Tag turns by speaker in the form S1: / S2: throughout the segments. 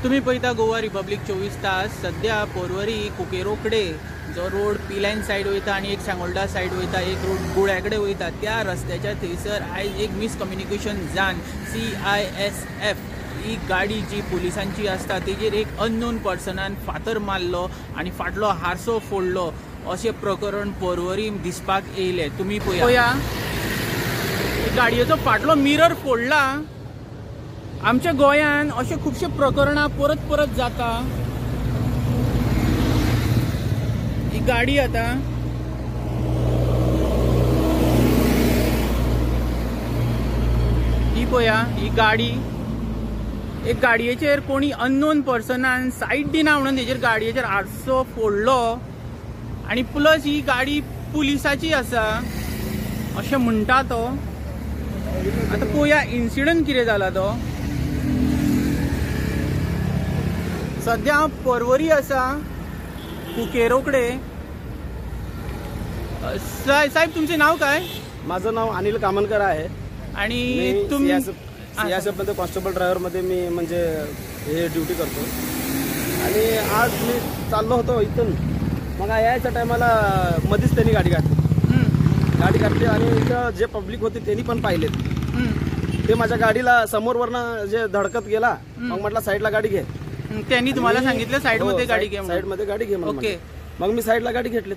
S1: तुम्ही पळयता गोवा रिपब्लीक 24 तास। सध्या पोरवरी कुकेरो कड़े जो रोड पी लायन साइड वयता आणि एक सांगोळडा साइड वयता, एक रोड गुळ्या कडेन वयता, त्या रस्त्याच्या थंयसर आयज एक मिसकम्युनिकेशन जावन CISF ही गाडी जी पुलिसांची आसता तेजेर एक अननोन पर्सनान फातर मारलो आणि फाटलो हारसो फोडलो अशें प्रकरण पोरवरी दिसपाक येयले। तुम्ही पळया गाडयेचो फाटलो मिरर फोडला। आमच्या गोंयान अशे खूबशे प्रकरणां परत परत जाता। ही गाडी आता ही पळया, ही गाडी एक गाडयेचेर कोणी अननोन पर्सनान साईड दिना म्हणून तेजेर गाडयेचेर आरसो फोडलो आणि प्लस ही गाडी पुलिसाची आसा अशें म्हणटा तो। आता पळया इन्सिडंट कितें जाला तो। सध्या हांव पोरवरी आसा कुकेरो कडेन। साहेब तुमचे नाव काय?
S2: माझं नाव अनिल कामनकर आहे
S1: आणि तुम्ही
S2: CISF मध्ये कॉन्स्टेबल ड्रायव्हर मध्ये मी म्हणजे हे ड्युटी करतो। आणि आज मी चाललो होतो इथून, मग यायच्या टायमाला मध्येच त्यांनी गाडी काढली आणि इथं जे पब्लिक होते त्यांनी पण पाहिलेत। ते माझ्या गाडीला समोरवरनं जे धडकत गेला, मग म्हटलं साईडला गाडी घे।
S1: त्यांनी तुम्हाला सांगितलं साइड मध्ये गाडी घे म्हणून?
S2: साईड मध्ये गाडी घे म्हणून।
S1: ओके,
S2: मग मी साईडला गाडी घेतली।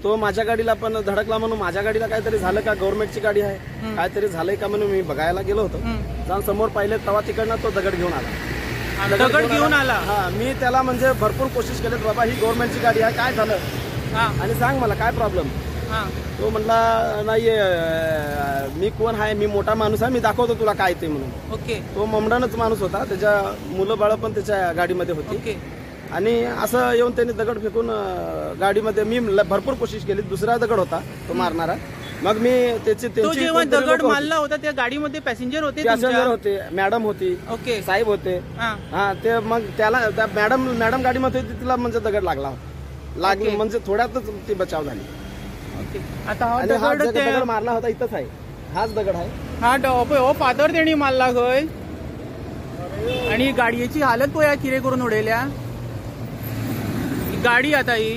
S2: तो माझ्या गाडीला पण धडकला म्हणून माझ्या गाडीला काहीतरी झालं का, गव्हर्नमेंटची गाडी आहे काहीतरी झालंय का म्हणून मी बघायला गेलो होतो। जाऊन समोर पाहिले तेव्हा तिकडनं तो दगड घेऊन आला।
S1: दगड घेऊन आला?
S2: हा, मी त्याला म्हणजे भरपूर कोशिश केली, बाबा ही गव्हर्नमेंटची गाडी आहे, काय झालं आणि सांग मला काय प्रॉब्लेम। तो म्हणला नाही मी कोण आहे, मी मोठा माणूस आहे, मी दाखवतो तुला काय ते म्हणून।
S1: ओके,
S2: तो ममडानच माणूस होता, त्याच्या मुलं बाळ पण त्याच्या गाडीमध्ये होती।
S1: ओके, आणि
S2: असं येऊन त्यांनी दगड फेकून गाडीमध्ये, मी भरपूर कोशिश केली, दुसरा दगड होता तो मारणारा। मग मी
S1: तो जेव्हा दगड मारला होता त्या गाडीमध्ये पॅसेंजर
S2: होते, मॅडम होती,
S1: ओके,
S2: साहेब होते। हा, ते मग त्याला त्या मॅडम गाडीमध्ये होती, तिला म्हणजे दगड लागला म्हणजे थोड्यातच ती बचाव झाली।
S1: आता हा दगड
S2: मारला होता इथंच आहे, हाच दगड आहे।
S1: हा हो फादर तेणी मारला खंय। आणि गाडयेची हालत पळया कितें करून उडयल्या गाडी। आता ही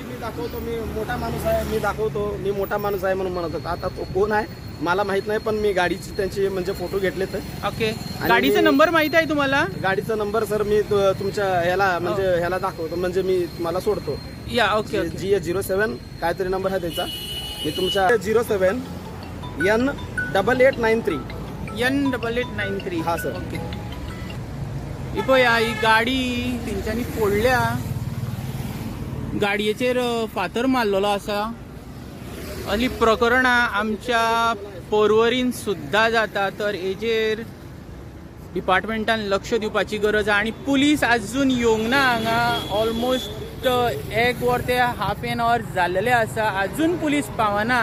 S2: मी दाखवतो, मी मोठा माणूस आहे, मी दाखवतो मी मोठा माणूस आहे म्हणून म्हणत होता। आता तो कोण आहे मला माहित नाही, पण मी गाडीची त्यांची म्हणजे फोटो घेतले तर।
S1: ओके, गाडीचा नंबर माहिती आहे तुम्हाला?
S2: गाडीचा नंबर सर मी तुमच्या ह्याला म्हणजे ह्याला दाखवतो, म्हणजे मी तुम्हाला सोडतो।
S1: या ओके,
S2: G07 काहीतरी नंबर आहे त्याचा, मी तुमच्या 07 N8893
S1: N8893
S2: हा सर।
S1: ओके, ही पळया ही गाडी तेंच्यांनी फोडल्या, गाडयेचेर फातर मारलेलो आसा। असली प्रकरणां आमच्या पोरवरीन सुद्धा जाता, तर हेजेर डिपार्टमेंटान लक्ष दिवपाची गरज आहे। आणि पुलीस अजून येवंक ना हांगा, ऑलमोस्ट 1 वर ते हाफ एन आवर जाल्लेले आसा, अजून पुलीस पावना।